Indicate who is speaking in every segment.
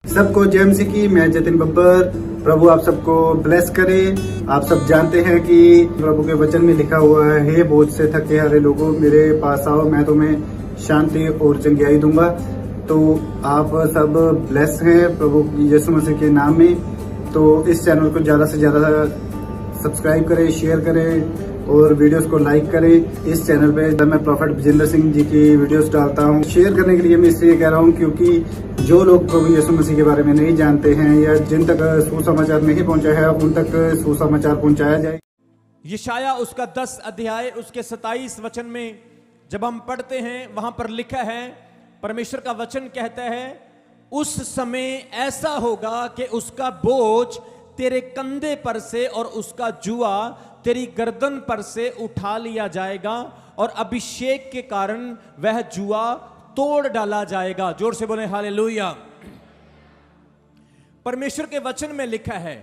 Speaker 1: सबको जय मसीह की। मैं जतिन बब्बर। प्रभु आप सबको ब्लेस करे। आप सब जानते हैं कि प्रभु के वचन में लिखा हुआ है, हे बोझ से थके हारे लोगों मेरे पास आओ, मैं तुम्हें शांति और चंगियाई दूंगा। तो आप सब ब्लेस हैं प्रभु यीशु मसीह के नाम में। तो इस चैनल को ज्यादा से ज्यादा सब्सक्राइब करें, शेयर करें और वीडियोस को लाइक करें। इस चैनल पे मैं प्रॉफेट विजेंद्र सिंह जी की वीडियोस डालता हूं। शेयर करने के लिए मैं इसलिए कह रहा हूं क्योंकि जो लोग प्रभु यीशु मसीह के बारे में नहीं जानते हैं या जिन तक सुसमाचार नहीं पहुंचा है, उन तक सुसमाचार पहुंचाया जाए।
Speaker 2: यशाया उसका 10 अध्याय उसके 27 वचन में जब हम पढ़ते हैं, वहां पर लिखा है, परमेश्वर का वचन कहता है, उस समय ऐसा होगा कि उसका बोझ तेरे कंधे पर से और उसका जुआ तेरी गर्दन पर से उठा लिया जाएगा और अभिषेक के कारण वह जुआ तोड़ डाला जाएगा। जोर से बोले हालेलुया। परमेश्वर के वचन में लिखा है,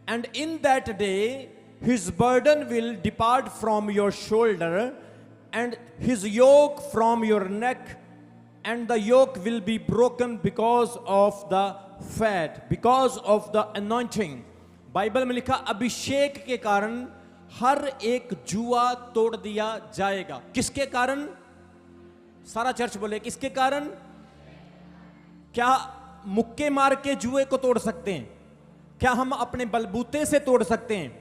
Speaker 2: and in that day his burden will depart from your shoulder and his yoke from your neck and the yoke will be broken because of the fat, because of the anointing. Bible में लिखा अभिषेक के कारण हर एक जुआ तोड़ दिया जाएगा। किसके कारण? सारा चर्च बोले किसके कारण? क्या मुक्के मार के जुए को तोड़ सकते हैं? क्या हम अपने बलबूते से तोड़ सकते हैं?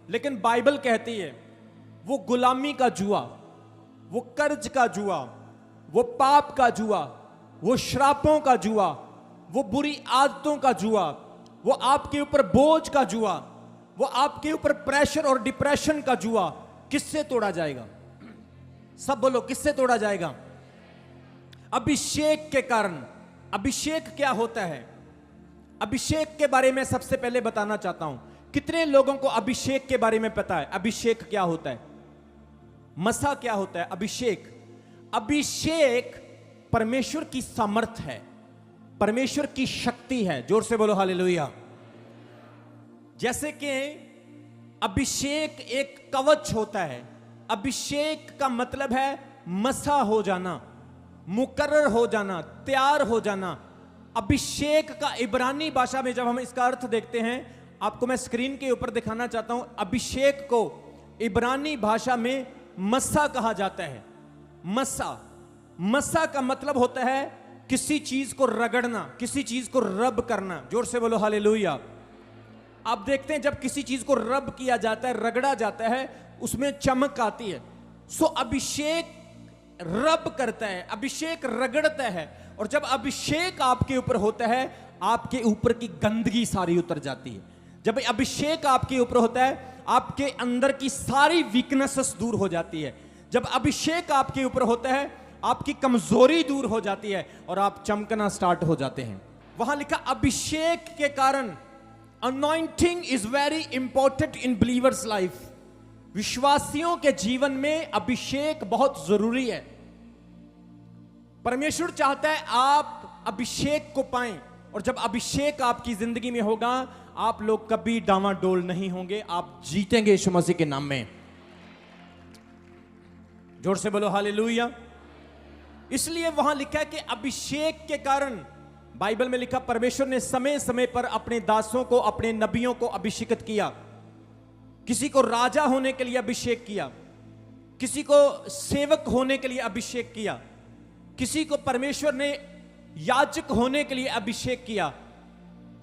Speaker 2: लेकिन बाइबल कहती है वो गुलामी का जुआ, वो कर्ज का जुआ, वो पाप का जुआ, वो श्रापों का जुआ, वो बुरी आदतों का जुआ, वो आपके ऊपर बोझ का जुआ, वो आपके ऊपर प्रेशर और डिप्रेशन का जुआ किससे तोड़ा जाएगा? सब बोलो किससे तोड़ा जाएगा? अभिषेक के कारण। अभिषेक क्या होता है? अभिषेक के बारे में सबसे पहले बताना चाहता हूं। कितने लोगों को अभिषेक के बारे में पता है? अभिषेक क्या होता है? मसा क्या होता है? अभिषेक। अभिषेक परमेश्वर की सामर्थ है, परमेश्वर की शक्ति है। जोर से बोलो हालेलुया। जैसे कि अभिषेक एक कवच होता है। अभिषेक का मतलब है मसा हो जाना, मुकर्रर हो जाना, तैयार हो जाना। अभिषेक का इब्रानी भाषा में जब हम इसका अर्थ देखते हैं, आपको मैं स्क्रीन के ऊपर दिखाना चाहता हूं। अभिषेक को इब्रानी भाषा में मसा कहा जाता है। मसा, मसा का मतलब होता है किसी चीज को रगड़ना, किसी चीज को रब करना। जोर से बोलो हालेलुया। आप देखते हैं जब किसी चीज को रब किया जाता है, रगड़ा जाता है, उसमें चमक आती है। सो अभिषेक रब करता है, अभिषेक रगड़ता है। और जब अभिषेक आपके ऊपर होता है, आपके ऊपर की गंदगी सारी उतर जाती है। जब अभिषेक आपके ऊपर होता है, आपके अंदर की सारी वीकनेसेस दूर हो जाती है। जब अभिषेक आपके ऊपर होता है, आपकी कमजोरी दूर हो जाती है और आप चमकना स्टार्ट हो जाते हैं। वहां लिखा अभिषेक के कारण। Anointing is very important in believers life. विश्वासियों के जीवन में अभिषेक बहुत जरूरी है। परमेश्वर चाहता है आप अभिषेक को पाएं, और जब अभिषेक आपकी जिंदगी में होगा, आप लोग कभी डावाडोल नहीं होंगे, आप जीतेंगे यीशु मसीह के नाम में। जोर से बोलो हालेलुया। इसलिए वहां लिखा है कि अभिषेक के कारण, बाइबल में लिखा परमेश्वर ने समय समय पर अपने दासों को, अपने नबियों को अभिषेकित किया। किसी को राजा होने के लिए अभिषेक किया, किसी को सेवक होने के लिए अभिषेक किया, किसी को परमेश्वर ने याजक होने के लिए अभिषेक किया।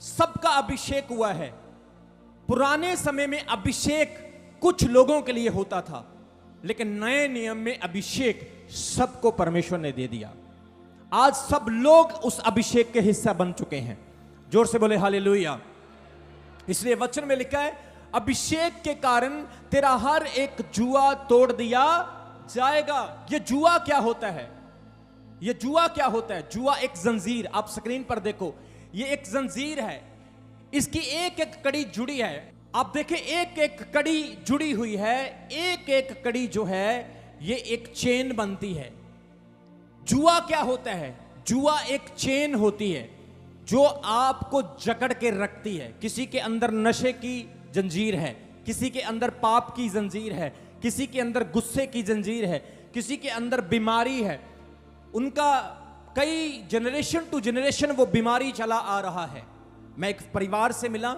Speaker 2: सबका अभिषेक हुआ है। पुराने समय में अभिषेक कुछ लोगों के लिए होता था, लेकिन नए नियम में अभिषेक सबको परमेश्वर ने दे दिया। आज सब लोग उस अभिषेक के हिस्सा बन चुके हैं। जोर से बोले हालेलुया। इसलिए वचन में लिखा है अभिषेक के कारण तेरा हर एक जुआ तोड़ दिया जाएगा। ये जुआ क्या होता है? ये जुआ क्या होता है? जुआ एक जंजीर, आप स्क्रीन पर देखो, ये एक जंजीर है। इसकी एक एक कड़ी जुड़ी है। आप देखें, एक एक कड़ी जुड़ी हुई है। एक एक कड़ी जो है ये एक चेन बनती है। जुआ क्या होता है? जुआ एक चेन होती है जो आपको जकड़ के रखती है। किसी के अंदर नशे की जंजीर है, किसी के अंदर पाप की जंजीर है, किसी के अंदर गुस्से की जंजीर है, किसी के अंदर बीमारी है। उनका कई जनरेशन टू जनरेशन वो बीमारी चला आ रहा है। मैं एक परिवार से मिला,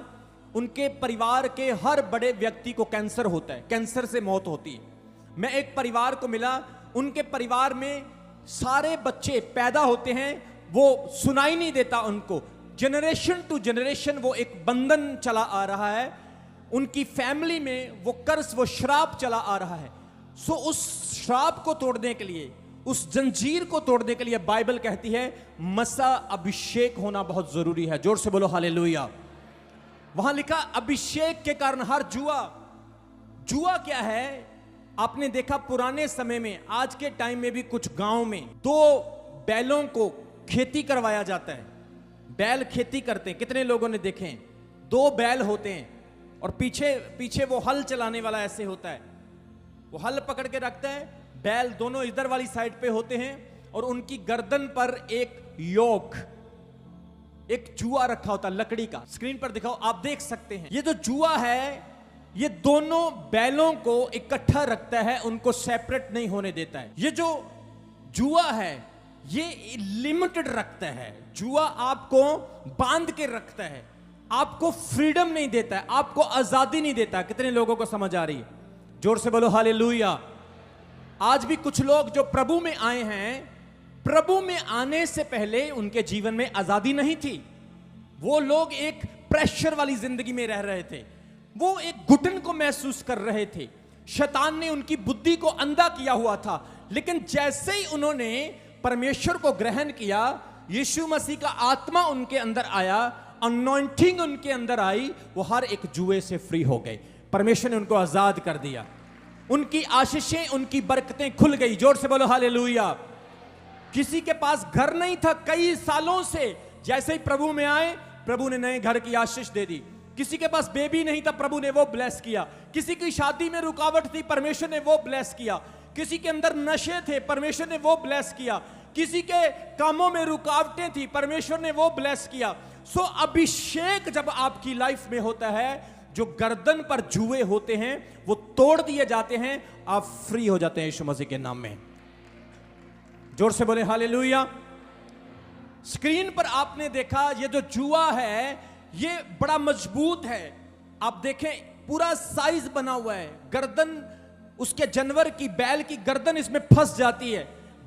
Speaker 2: उनके परिवार के हर बड़े व्यक्ति को कैंसर होता है, कैंसर से मौत होती है। मैं एक परिवार को मिला, उनके परिवार में सारे बच्चे पैदा होते हैं, वो सुनाई नहीं देता उनको, जनरेशन टू जनरेशन वो एक बंधन चला आ रहा है, उनकी फैमिली में वो कर्ज, वो श्राप चला आ रहा है। सो उस श्राप को तोड़ने के लिए, उस जंजीर को तोड़ने के लिए बाइबल कहती है मसा अभिषेक होना बहुत जरूरी है। जोर से बोलो हालेलुया। वहां लिखा अभिषेक के कारण हर जुआ क्या है? आपने देखा पुराने समय में, आज के टाइम में भी कुछ गांव में 2 बैलों को खेती करवाया जाता है। बैल खेती करते हैं, कितने लोगों ने देखे हैं? 2 बैल होते हैं और पीछे वो हल चलाने वाला ऐसे होता है, वो हल पकड़ के रखता है, बैल दोनों इधर वाली साइड पे होते हैं और उनकी गर्दन पर एक योक, एक जुआ रखा होता है लकड़ी का। स्क्रीन पर दिखाओ, आप देख सकते हैं। ये जो जुआ है ये दोनों बैलों को इकट्ठा रखता है, उनको सेपरेट नहीं होने देता है। ये जो जुआ है ये लिमिटेड रखता है, जुआ आपको बांध के रखता है, आपको फ्रीडम नहीं देता है, आपको आजादी नहीं देता। कितने लोगों को समझ आ रही है? जोर से बोलो हालेलुया। आज भी कुछ लोग जो प्रभु में आए हैं, प्रभु में आने से पहले उनके जीवन में आजादी नहीं थी। वो लोग एक प्रेशर वाली जिंदगी में रह रहे थे, वो एक घुटन को महसूस कर रहे थे, शैतान ने उनकी बुद्धि को अंधा किया हुआ था। लेकिन जैसे ही उन्होंने परमेश्वर को ग्रहण किया, यीशु मसीह का आत्मा उनके अंदर आया, अनॉइंटिंग उनके अंदर आई, वो हर एक जुए से फ्री हो गए। परमेश्वर ने उनको आजाद कर दिया, उनकी आशीषें, उनकी बरकतें खुल गई। जोर से बोलो हालेलुया। किसी के पास घर नहीं था कई सालों से, जैसे ही प्रभु में आए, प्रभु ने नए घर की आशीष दे दी। किसी के पास बेबी नहीं था, प्रभु ने वो ब्लेस किया। किसी की शादी में रुकावट थी, परमेश्वर ने वो ब्लेस किया। किसी के अंदर नशे थे, परमेश्वर ने वो ब्लेस किया। किसी के कामों में रुकावटें थी, परमेश्वर ने वो ब्लेस किया। सो अभिषेक जब आपकी लाइफ में होता है, जो गर्दन पर जुए होते हैं वो तोड़ दिए जाते हैं, आप फ्री हो जाते हैं यीशु मसीह के नाम में। जोर से बोले हालेलुया। स्क्रीन पर आपने देखा ये जो जुआ है ये बड़ा मजबूत है। आप देखें पूरा साइज बना हुआ है, गर्दन उसके जानवर की, बैल की गर्दन इसमें फंस जाती है।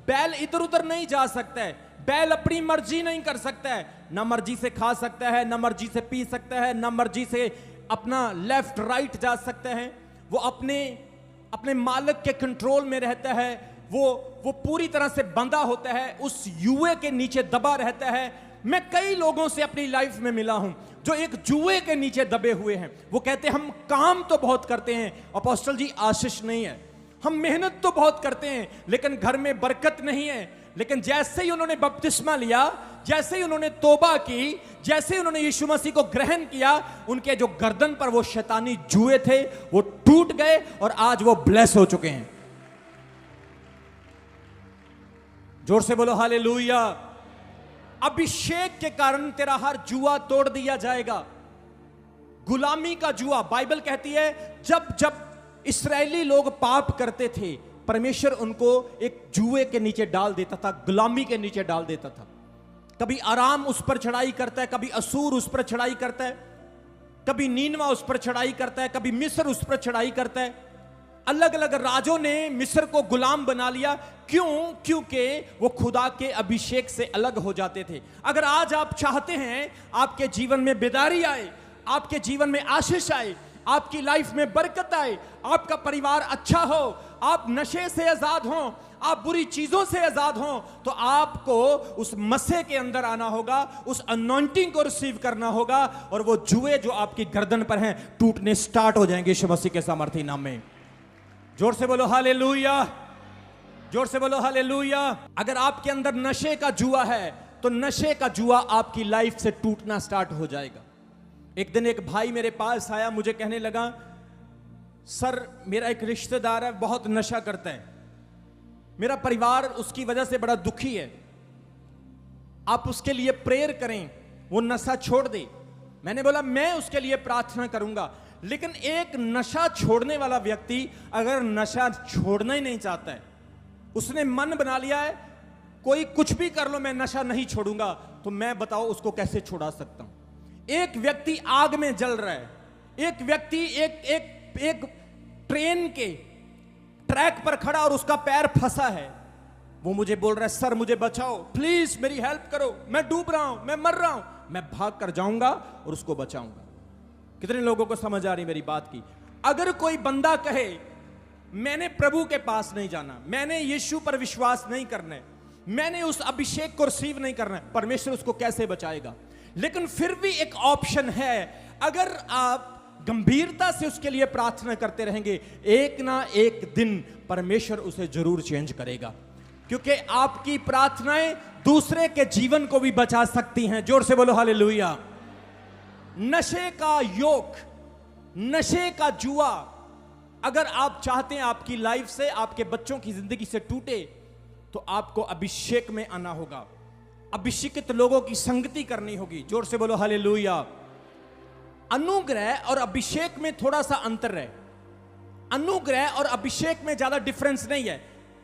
Speaker 2: बैल इधर उधर नहीं जा सकता है, बैल अपनी मर्जी नहीं कर सकता है, ना मर्जी से खा सकता है, ना मर्जी से पी सकता है, ना मर्जी से अपना लेफ्ट राइट जा सकता है। वो अपने मालिक के कंट्रोल में रहता है, वो पूरी तरह से बंधा होता है, उस जुए के नीचे दबा रहता है। मैं कई लोगों से अपनी लाइफ में मिला हूं जो एक जुए के नीचे दबे हुए हैं। वो कहते हैं हम काम तो बहुत करते हैं अपोस्टल जी, आशीष नहीं है, हम मेहनत तो बहुत करते हैं लेकिन घर में बरकत नहीं है। लेकिन जैसे ही उन्होंने बपतिस्मा लिया, जैसे ही उन्होंने तौबा की, जैसे ही उन्होंने यीशु मसीह को ग्रहण किया, उनके जो गर्दन पर वो शैतानी जुए थे वो टूट गए और आज वो ब्लेस हो चुके हैं। जोर से बोलो हालेलुया। अभिषेक के कारण तेरा हर जुआ तोड़ दिया जाएगा। गुलामी का जुआ, बाइबल कहती है जब जब इस्राएली लोग पाप करते थे, परमेश्वर उनको एक जुए के नीचे डाल देता था, गुलामी के नीचे डाल देता था। कभी आराम उस पर चढ़ाई करता है, कभी असूर उस पर चढ़ाई करता है, कभी नीनवा उस पर चढ़ाई करता है, कभी मिस्र उस पर चढ़ाई करता है। अलग अलग राजों ने मिस्र को गुलाम बना लिया। क्यों? क्योंकि वो खुदा के अभिषेक से अलग हो जाते थे। अगर आज आप चाहते हैं आपके जीवन में बेदारी आए, आपके जीवन में आशीष आए, आपकी लाइफ में बरकत आए, आपका परिवार अच्छा हो, आप नशे से आजाद हों, आप बुरी चीजों से आजाद हों, तो आपको उस मसे के अंदर आना होगा, उस अनॉइंटिंग को रिसीव करना होगा और वो जुए जो आपकी गर्दन पर हैं टूटने स्टार्ट हो जाएंगे यीशु मसीह के सामर्थी नाम में। जोर से बोलो हालेलुया, जोर से बोलो हालेलुया। अगर आपके अंदर नशे का जुआ है तो नशे का जुआ आपकी लाइफ से टूटना स्टार्ट हो जाएगा। एक दिन एक भाई मेरे पास आया, मुझे कहने लगा सर मेरा एक रिश्तेदार है, बहुत नशा करता है, मेरा परिवार उसकी वजह से बड़ा दुखी है, आप उसके लिए प्रेयर करें, वो नशा छोड़ दे। मैंने बोला मैं उसके लिए प्रार्थना करूंगा, लेकिन एक नशा छोड़ने वाला व्यक्ति अगर नशा छोड़ना ही नहीं चाहता है, उसने मन बना लिया है कोई कुछ भी कर लो मैं नशा नहीं छोड़ूंगा, तो मैं बताओ उसको कैसे छुड़ा सकता हूं। एक व्यक्ति आग में जल रहा है, एक व्यक्ति एक ट्रेन के ट्रैक पर खड़ा और उसका पैर फंसा है, वो मुझे बोल रहा है सर मुझे बचाओ, प्लीज मेरी हेल्प करो, मैं डूब रहा हूं, मैं मर रहा हूं। मैं भाग कर जाऊंगा और उसको बचाऊंगा। कितने लोगों को समझ आ रही मेरी बात की? अगर कोई बंदा कहे मैंने प्रभु के पास नहीं जाना, मैंने यीशु पर विश्वास नहीं करना है, मैंने उस अभिषेक को रिसीव नहीं करना है, परमेश्वर उसको कैसे बचाएगा? लेकिन फिर भी एक ऑप्शन है, अगर आप गंभीरता से उसके लिए प्रार्थना करते रहेंगे, एक ना एक दिन परमेश्वर उसे जरूर चेंज करेगा, क्योंकि आपकी प्रार्थनाएं दूसरे के जीवन को भी बचा सकती हैं। जोर से बोलो हालेलुया। नशे का योग, नशे का जुआ अगर आप चाहते हैं आपकी लाइफ से, आपके बच्चों की जिंदगी से टूटे, तो आपको अभिषेक में आना होगा, अभिषेकित लोगों की संगति करनी होगी। जोर से बोलो हालेलुया। अनुग्रह और अभिषेक में थोड़ा सा अंतर है। अनुग्रह और अभिषेक में ज्यादा डिफरेंस नहीं है।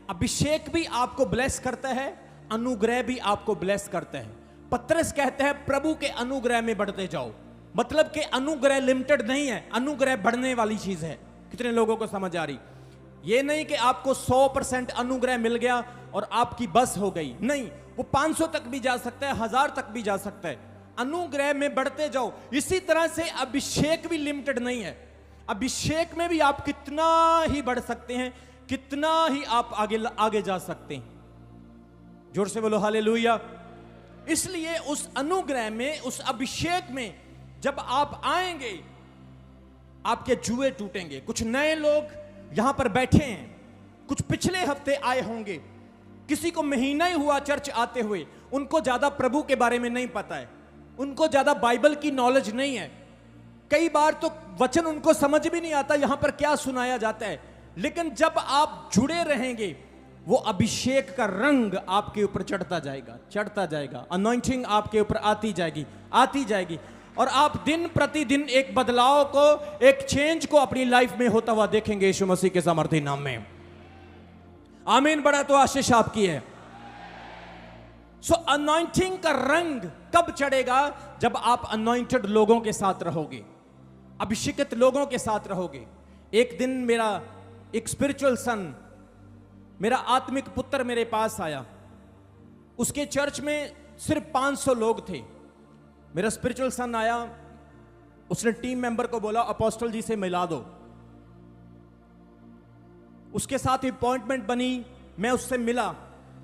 Speaker 2: अभिषेक भी आपको ब्लेस करता है, अनुग्रह भी आपको ब्लेस करता है। पतरस कहते हैं प्रभु के अनुग्रह में बढ़ते जाओ, मतलब कि अनुग्रह लिमिटेड नहीं है, अनुग्रह बढ़ने वाली चीज है। कितने लोगों को समझ आ रही? ये नहीं कि आपको 100% अनुग्रह मिल गया और आपकी बस हो गई, नहीं, वो 500 तक भी जा सकता है, 1000 तक भी जा सकता है। अनुग्रह में बढ़ते जाओ। इसी तरह से अभिषेक भी लिमिटेड नहीं है। अभिषेक में भी आप कितना ही बढ़ सकते हैं, कितना ही आप आगे जा सकते हैं। जोर से बोलो हालेलुया। इसलिए उस अनुग्रह में, उस अभिषेक में जब आप आएंगे, आपके जुए टूटेंगे। कुछ नए लोग यहां पर बैठे हैं, कुछ पिछले हफ्ते आए होंगे, किसी को महीना ही हुआ चर्च आते हुए, उनको ज्यादा प्रभु के बारे में नहीं पता है, उनको ज्यादा बाइबल की नॉलेज नहीं है, कई बार तो वचन उनको समझ भी नहीं आता यहां पर क्या सुनाया जाता है। लेकिन जब आप जुड़े रहेंगे, वो अभिषेक का रंग आपके ऊपर चढ़ता जाएगा, अनॉइंटिंग आपके ऊपर आती जाएगी, और आप दिन प्रतिदिन एक बदलाव को, एक चेंज को अपनी लाइफ में होता हुआ देखेंगे यीशु मसीह के सामर्थी नाम में। आमीन। बड़ा तो आशीष आपकी है। सो अनॉइंटिंग का रंग कब चढ़ेगा? जब आप अनॉइंटेड लोगों के साथ रहोगे, अभिषेकित लोगों के साथ रहोगे। एक दिन मेरा एक स्पिरिचुअल सन, मेरा आत्मिक पुत्र मेरे पास आया। उसके चर्च में सिर्फ 500 लोग थे। मेरा स्पिरिचुअल सन आया, उसने टीम मेंबर को बोला अपोस्टल जी से मिला दो। उसके साथ अपॉइंटमेंट बनी, मैं उससे मिला,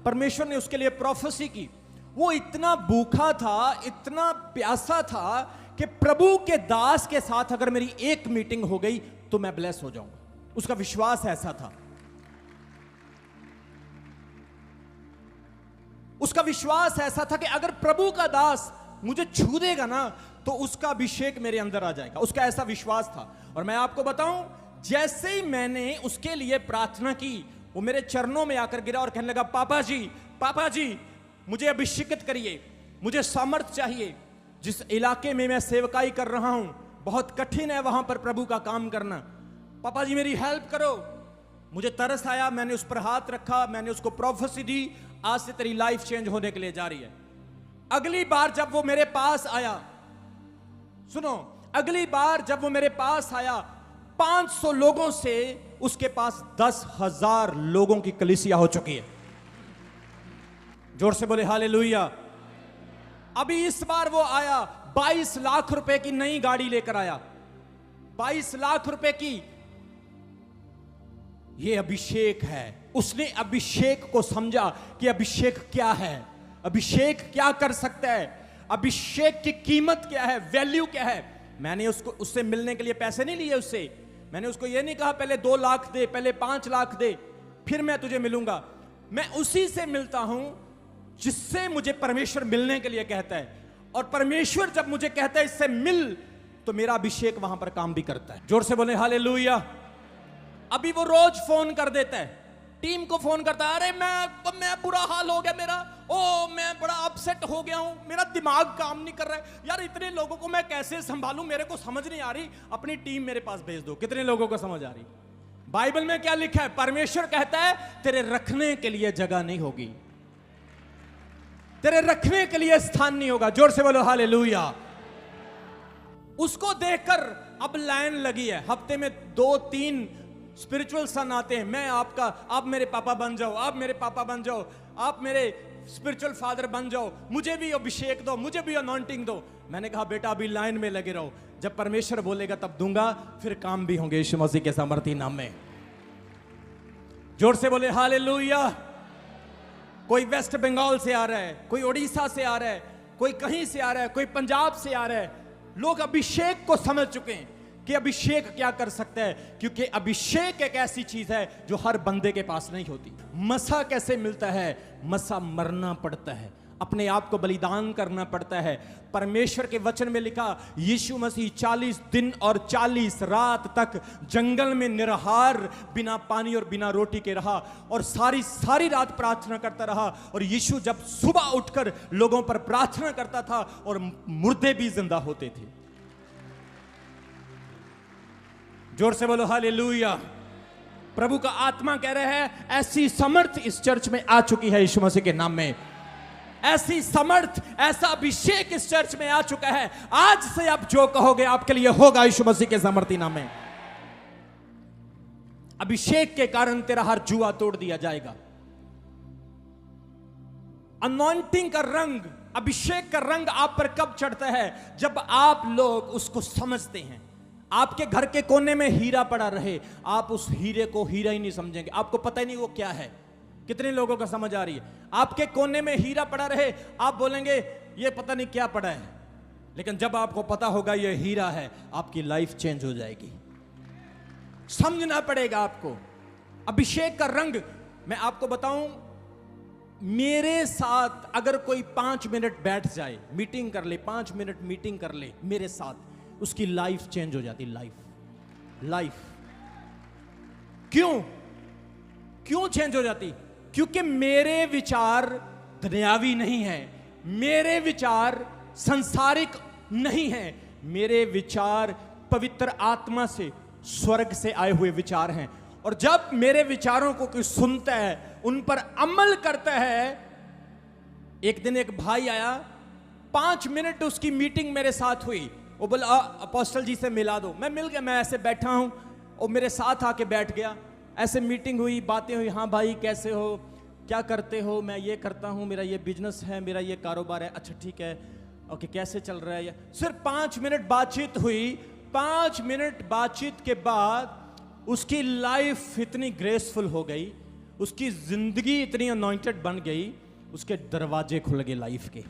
Speaker 2: परमेश्वर ने उसके लिए प्रोफेसी की। वो इतना भूखा था, इतना प्यासा था कि प्रभु के दास के साथ अगर मेरी एक मीटिंग हो गई तो मैं ब्लेस हो जाऊंगा। उसका विश्वास ऐसा था, उसका विश्वास ऐसा था कि अगर प्रभु का दास मुझे छू देगा ना तो उसका अभिषेक मेरे अंदर आ जाएगा। उसका ऐसा विश्वास था। और मैं आपको बताऊं, जैसे ही मैंने उसके लिए प्रार्थना की, वो मेरे चरणों में आकर गिरा और कहने लगा पापा जी मुझे अभिषेकित करिए, मुझे सामर्थ चाहिए। जिस इलाके में मैं सेवकाई कर रहा हूं बहुत कठिन है वहां पर प्रभु का काम करना, पापा जी मेरी हेल्प करो। मुझे तरस आया, मैंने उस पर हाथ रखा, मैंने उसको प्रोफेसी दी, आज से तेरी लाइफ चेंज होने के लिए जा रही है। अगली बार जब वो मेरे पास आया, सुनो, अगली बार जब वो मेरे पास आया, 500 लोगों से उसके पास 10,000 लोगों की कलीसिया हो चुकी है। जोर से बोले हालेलुया। अभी इस बार वो आया, 22 लाख रुपए की नई गाड़ी लेकर आया, 22 लाख रुपए की। ये अभिषेक है। उसने अभिषेक को समझा कि अभिषेक क्या है, अभिषेक क्या कर सकता है, अभिषेक की कीमत क्या है, वैल्यू क्या है। मैंने उससे मिलने के लिए पैसे नहीं लिए उससे। मैंने उसको ये नहीं कहा पहले 2 लाख दे, पहले 5 लाख दे, फिर मैं तुझे मिलूंगा। मैं उसी से मिलता हूं जिससे मुझे परमेश्वर मिलने के लिए कहता है। और परमेश्वर जब मुझे कहता है इससे मिल, तो मेरा अभिषेक वहां पर काम भी करता है। जोर से बोले हालेलुया। अभी वो रोज फोन कर देता है, टीम को फोन करता है, अरे मैं बुरा हाल हो गया मेरा, मैं बड़ा अपसेट हो गया हूं, मेरा दिमाग काम नहीं कर रहा है यार, इतने लोगों को मैं कैसे संभालूं, मेरे को समझ नहीं आ रही, अपनी टीम मेरे पास भेज दो। कितने लोगों को समझ आ रही? बाइबल में क्या लिखा है? परमेश्वर कहता है तेरे रखने के लिए जगह नहीं होगी। तेरे रखने के लिए स्थान नहीं होगा। जोर से बोलो हालेलुया। उसको देखकर अब लाइन लगी है। हफ्ते में 2-3 स्पिरिचुअल सन आते हैं, मैं आपका, आप मेरे पापा बन जाओ, आप मेरे पापा बन जाओ, आप मेरे स्पिरिचुअल फादर बन जाओ, मुझे भी अभिषेक दो, मुझे भी अनॉइंटिंग दो। मैंने कहा बेटा अभी लाइन में लगे रहो, जब परमेश्वर बोलेगा तब दूंगा, फिर काम भी होंगे यीशु मसीह के सामर्थी नाम में। जोर से बोले हालेलुया। कोई वेस्ट बंगाल से आ रहा है, कोई उड़ीसा से आ रहा है, कोई कहीं से आ रहा है, कोई पंजाब से आ रहा है। लोग अभिषेक को समझ चुके हैं कि अभिषेक क्या कर सकता है, क्योंकि अभिषेक एक ऐसी चीज है जो हर बंदे के पास नहीं होती। मसा कैसे मिलता है? मसा मरना पड़ता है, अपने आप को बलिदान करना पड़ता है। परमेश्वर के वचन में लिखा, यीशु मसीह 40 दिन और 40 रात तक जंगल में निराहार, बिना पानी और बिना रोटी के रहा, और सारी रात प्रार्थना करता रहा। और यीशु जब सुबह उठकर लोगों पर प्रार्थना करता था, और मुर्दे भी जिंदा होते थे। जोर से बोलो हालेलुया। प्रभु का आत्मा कह रहे हैं ऐसी समर्थ इस चर्च में आ चुकी है यीशु मसीह के नाम में। ऐसी समर्थ, ऐसा अभिषेक इस चर्च में आ चुका है। आज से आप जो कहोगे आपके लिए होगा यीशु मसीह के सामर्थी नाम में। अभिषेक के कारण तेरा हर जुआ तोड़ दिया जाएगा। अनॉइंटिंग का रंग, अभिषेक का रंग आप पर कब चढ़ता है? जब आप लोग उसको समझते हैं। आपके घर के कोने में हीरा पड़ा रहे, आप उस हीरे को हीरा ही नहीं समझेंगे, आपको पता ही नहीं वो क्या है। कितने लोगों का समझ आ रही है? आपके कोने में हीरा पड़ा रहे, आप बोलेंगे ये पता नहीं क्या पड़ा है, लेकिन जब आपको पता होगा ये हीरा है, आपकी लाइफ चेंज हो जाएगी। समझना पड़ेगा आपको अभिषेक का रंग। मैं आपको बताऊं, मेरे साथ अगर कोई 5 मिनट बैठ जाए, मीटिंग कर ले, 5 मिनट मीटिंग कर ले मेरे साथ, उसकी लाइफ चेंज हो जाती। लाइफ क्यों चेंज हो जाती? क्योंकि मेरे विचार दुनियावी नहीं है, मेरे विचार संसारिक नहीं है, मेरे विचार पवित्र आत्मा से, स्वर्ग से आए हुए विचार हैं। और जब मेरे विचारों को कोई सुनता है, उन पर अमल करता है। एक दिन एक भाई आया, 5 मिनट उसकी मीटिंग मेरे साथ हुई। वो बोला अपोस्टल जी से मिला दो। मैं मिल गया, मैं ऐसे बैठा हूं, और मेरे साथ आके बैठ गया। ऐसे मीटिंग हुई, बातें हुई, हाँ भाई कैसे हो, क्या करते हो? मैं ये करता हूँ, मेरा ये बिजनेस है, मेरा ये कारोबार है। अच्छा ठीक है, ओके कैसे चल रहा है? सिर्फ 5 मिनट बातचीत हुई। 5 मिनट बातचीत के बाद उसकी लाइफ इतनी ग्रेसफुल हो गई, उसकी जिंदगी इतनी अनॉइंटेड बन गई, उसके दरवाजे खुल गए लाइफ के।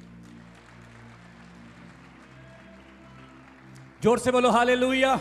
Speaker 2: जोर से बोलो हालेलुया।